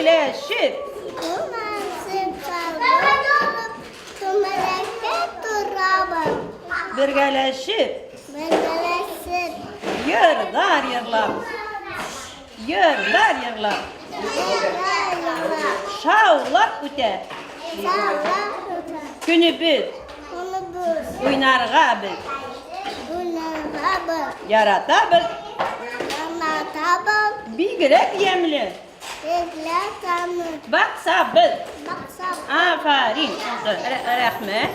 birleşip birleşip yırlar yırlar yırlar yırlar şavlap öter günü biz oynarga biz yarata biz bigirek yemli baksa biz aferin rahmet.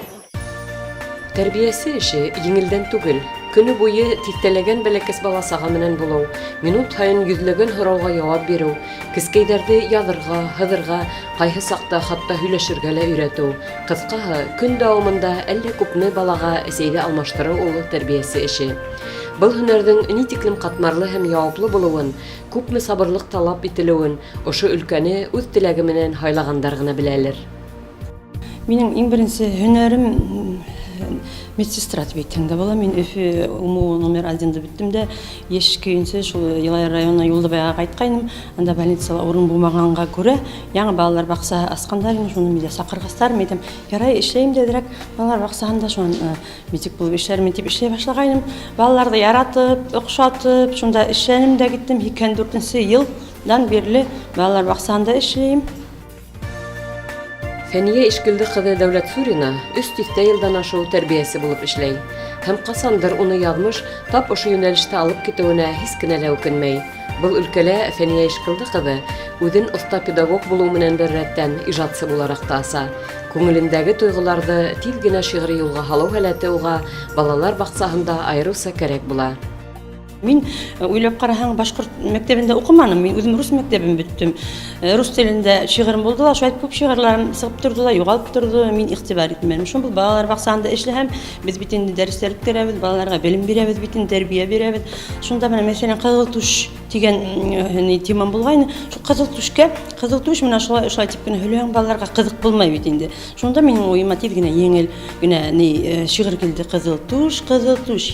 Тәрбиясе эше еңелдән түгел. Көне буе тиктәләгән бәләкәс бала сага менән булу, минут һайын йөзләгән һорауга җавап бирү, кескәйдәрде язырга, һыдырга, кайһы сакта хатта һөйләшергә лә өйрәтү. Кыскаһы, көн дәвамында әллә күпме балага сәйдә алмаштыру ул тәрбиясе эше. Был һөнәрнең ни тиклем катмарлы һәм яуаплы булуын, күпме сабырлык талап ителүен ошо өлкәне үз теләге менән хайлагандар гына беләләр. Минең иң беренче һөнәрем медсестра дип әйткәндә була. Мин Өфе УМУ номер 1-дә биттем дә, яшь көенчә шул Елай районына Юлдыбайга кайткайным. Анда больницада урын булмаганга күрә, яңа балалар бакса аскандар инде, шуны мидә сакыргастар, мен әйтәм, ярай эшләйм дидерәк, балалар баксагында шуны медик булып эшләрмен дип эшләй башлагайным. Балаларды яратып, охшатып, шунда эшләнем дә киттем. 2004 елдан бирле балалар баксагында эшләйм. Фәния Ишкилде кызы Дәүләт Сурина 3 елдан ашу тәрбиясе булып эшләй. Һәм касандыр уны язмыш тап ошо юнәлештә алып китүенә һис кенә дә үкенмәй. Был өлкәлә Фәния Ишкилде кызы үзен оста педагог булу менән бер рәттән иҗатчы буларак та аса. Күңелендәге туйгыларны тиз генә шигъри юлга һалу һәләте уга балалар баксаһында айрылса кирәк була. Мин уйлап карасаң башкорт мәктәбендә укыманым. Мин үзем рус мәктәбен биттем. Рус телендә шигырем булды ла, шулай күп шигырьләрем сыгып торды да, югалып торды. Мин игътибар итмәдем. Шул балалар баксагында эшләһәм, без бит инде дәресләр үткәрәбез, балаларга белем бирәбез, бит инде тәрбия бирәбез. Шунда менә мәсәлән кызыл туш дигән темам булган. Шул кызыл туш менә шулай тип кенә һөйләгән балаларга кызык булмай бит инде. Шунда минем уйыма тиз генә еңел генә шигырь килде. Кызыл туш,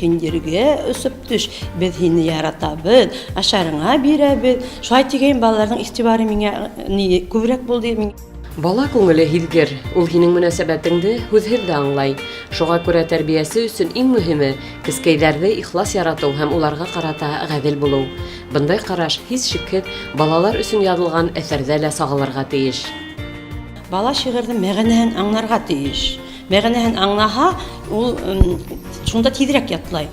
һиндергә үсеп төш. Һине яратабыз, ашарыңа бирәбез. Шулай дигән балаларның игътибары миңа күбрәк булды. Бала күңеле һилгер, ул һинең мөнәсәбәтеңде һүзһез дә аңлай. Шуңа күрә тәрбиясе өчен иң мөһиме кескәйдәрне ихлас ярату һәм уларга карата гадел булу. Бындай караш һис шикһез балалар өчен язылган әсәрдә лә сагалырга тиеш. Бала шигырьнең мәгънәһен аңларга тиеш. Мәгънәһен аңлаһа, ул шунда тизрәк ятлай.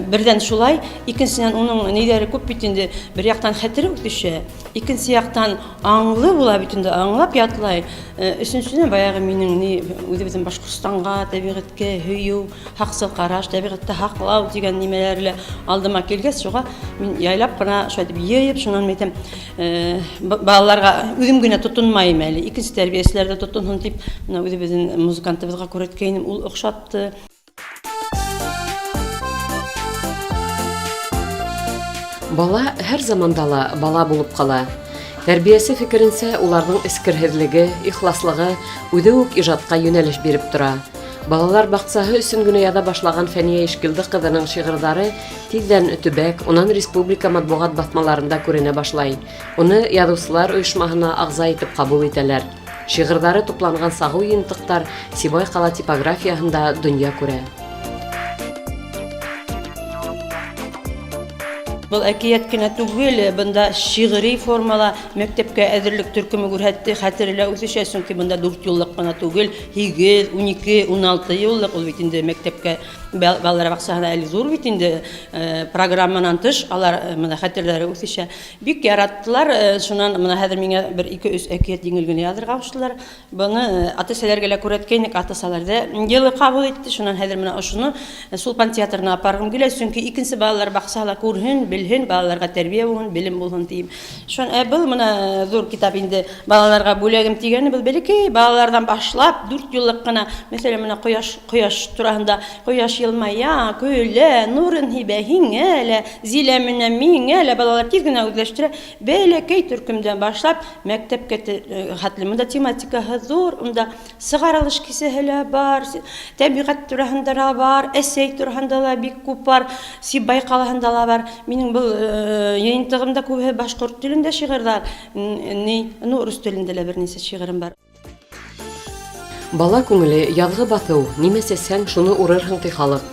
Бердән шулай, икенчедән уның ниләре күп бит инде, бер яктан хәтере үтешә, икенче яктан аңлы була бит инде, аңлап ятлай. Өченчедән баягы минең үзебезнең Башкортстанга, табигатькә һөю, хаксыз караш, табигатьтә хаклау дигән нимәләр алдыма килгәч, шуга мин яйлап кына шулай дип йыеп, шуннан әйтәм, балаларга үзем генә тотынмайм әле, икенче тәрбиячләр дә тотынсын дип, менә үзебезнең музыкантыбызга күрәткәйнем, ул охшатты. Бала һәр заманда ла бала булып кала. Тәрбиясе фикеренсә, уларның искерһезлеге, ихласлыгы үзе үк иҗатка юнәлеш биреп тора. Балалар баксаһы өчен генә яза башлаган Фәния Ишкилде кызының шигырьләре тиздән төбәк, унан республика матбугат басмаларында күренә башлай. Уны язучылар оешмаһына агъза итеп кабул итәләр. Шигырьләре тупланган сагу йынтыктар Сибай кала типографияһында дөнья күрә. Бұл әкият кенә түгел, бында шигъри формала мәктәпкә әзерлек төркеме күрһәтте, хәтерләү үсешә, чөнки бында 4 еллык кына түгел, 8, 12, 16 еллык ул бит инде мәктәпкә балалар баксаһына әле зур бит инде программанан тыш, алар менә хәтерләре үсешә. Бик яраттылар, шуннан менә хәзер миңа 1-2-3 әкият еңел генә язырга куштылар. Буны ата-сәләргә лә күрәткәйнек, ата-сәләрдә елы кабул итте, шуннан хәзер менә ошуны Сулпан театрына апаргым килә, чөнки икенче балалар баксаһына күрһен, билһен, балаларга тәрбия булһын, билем булһын дим. Шун был менә зур китап инде балаларга бүләгем тигәне, бу бәләкәй балалардан башлап 4 еллык кына, мәсәлән, менә кояш тураһында, кояш елмая, көйле, нурын һибә һиңә, зилә менән миңә, балалар тиз генә үзләштерә. Бәләкәй төркемдән башлап, мәктәпкә хәтле. Монда тематикаһы зур, монда сыгарылыш кисәһе лә бар, тәбиғәт тураһында ла бар, әсәй тураһында ла бик күп бар, Сибай ҡалаһында ла бар. Минең был йыйынтығымда күбеһе башҡорт телендә шиғырҙар, рус телендә лә бер нисә шиғырым бар. Бала күңеле яҙғы баҫыу, нимә сәсәң, шуны урырһың ти халыҡ.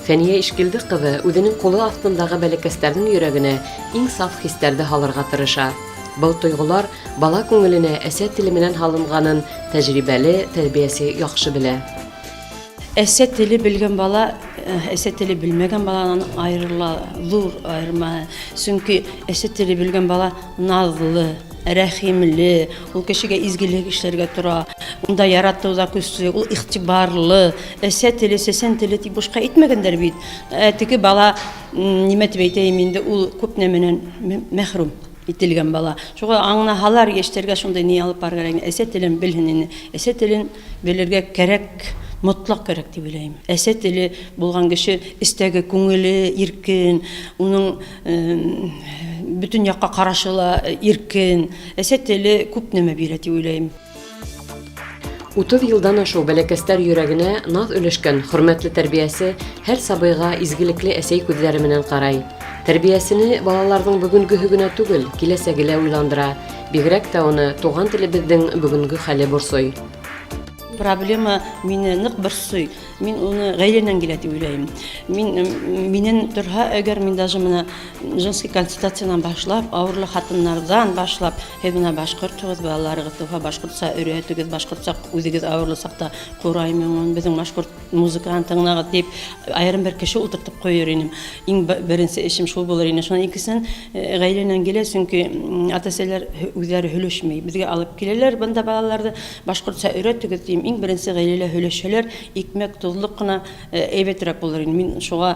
Фәниә Ишкилде ҡыҙы үҙенең ҡулы аҫтындағы бәләкәстәрҙең йөрәгенә иң саф хистәрҙе һалырға тырыша. Был тойғолар бала күңеленә әсә теле менән һалынғанын тәжрибәле тәрбиәсе яҡшы белә. Әсә теле белгән бала, әсә теле белмәгән баланан айырыла, зур айырма. Сөнки әсә теле белгән бала наҙлы, рәхимле, ул кешегә изгелек эшләргә тора. Унда яратыуҙа көслө, ул иғтибарлы. Әсә теле, сәсән теле тип бушҡа итмәгәндәр бит. Теге бала, нимә тип әйтәйем инде, ул күп нәмәнән мәхрүм ителгән бала. Шуға аңлаһалар йәштәргә шундай ни алып барырга, әсә телен белһен инде. Әсә телен белергә кәрәк, мотлаҡ кәрәк дип уйлайым. Әсә теле булған кеше эстәге күңеле иркен, уның бөтөн яҡҡа ҡарашы ла иркен. Әсә теле күп нәмә бирә дип уйлайым. 30 йылдан ашу бәләкәстәр йөрәгенә наҙ өлөшкән хөрмәтле тәрбиәсе һәр сабыйға изгелекле әсәй күҙҙәре менән ҡарай. Тәрбиәсене балаларҙың бөгөнгөһө генә түгел, киләсәге лә уйландыра. Бигерәк тә уны туған телебеҙҙең бөгөнгө хәле борсой. Проблема мине ныҡ борсой. Мин уны ғаиләнән килә дип уйлайым. Минен торһа, әгәр мин даже мына женский консультациянан башлап, ауырлы хатыннарҙан башлап, һеҙ бына башҡорт балаларығыҙ туһа, башҡортса өйрәтегеҙ, башҡортса үҙегеҙ ауырлы саҡта ҡураймын, беҙҙең башҡорт музыкаһын тыңлағыҙ дип, айырым бер кеше ултыртып ҡуйыр инем. Иң беренсе эшем шул булыр ине. Шунан икенсен ғаиләнән килә, сөнки ата-әсәләр үҙҙәре һөйләшмәй. Беҙгә алып киләләр бында балаларҙы, башҡортса өйрәтегеҙ тием. Иң беренсе ғаиләлә һөйләшәләр, икмәк туҙлыҡ ҡына әйбәтерәк булыр ине. Мин шуға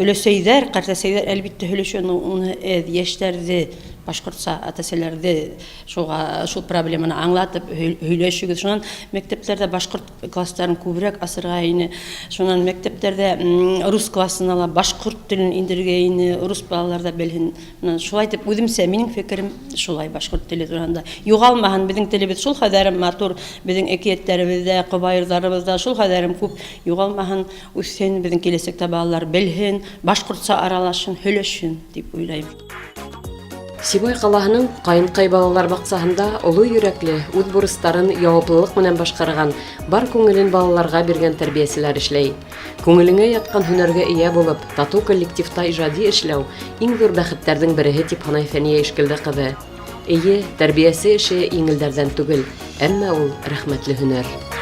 өләсәйҙәр, ҡартәсәйҙәр әлбиттә һөйләшә, уны йәштәрҙе, башҡортса ата-әсәләрҙе шул проблеманы аңлатып һөйләшегеҙ. Шунан мәктәптәрҙә башҡорт кластарын күберәк асырға ине. Шунан мәктәптәрҙә рус классына ла башҡорт телен индергә ине, рус балалар ҙа белһен. Шулай итеп, үҙемсә, минең фекерем шулай башҡорт теле тураһында. Юғалмаһын, беҙҙең телебеҙ шул хәҙәрем матур, беҙҙең әкиәттәребеҙҙә, ҡобайырҙарыбыҙҙа шул хәҙәрем күп. Юғалмаһын, үҫһен, беҙҙең киләсәктә балалар белһен, башҡортса аралашһын, һөйләшһен дип уйлайым. Сибай ҡалаһының Ҡайынҡай балалар баҡсаһында оло йөрәкле, үҙ бурыстарын яуаплылыҡ менән башҡарған, бар күңелен балаларға биргән тәрбиәселәр эшләй. Күңелеңә ятҡан һөнәргә эйә булып, татыу коллективта ижади эшләү иң ҙур бәхеттәрҙең береһе тип һанай Фәниә Ишкилде ҡыҙы. Эйе, тәрбиәсе эше еңелдәрҙән түгел, әммә ул рәхмәтле һөнәр.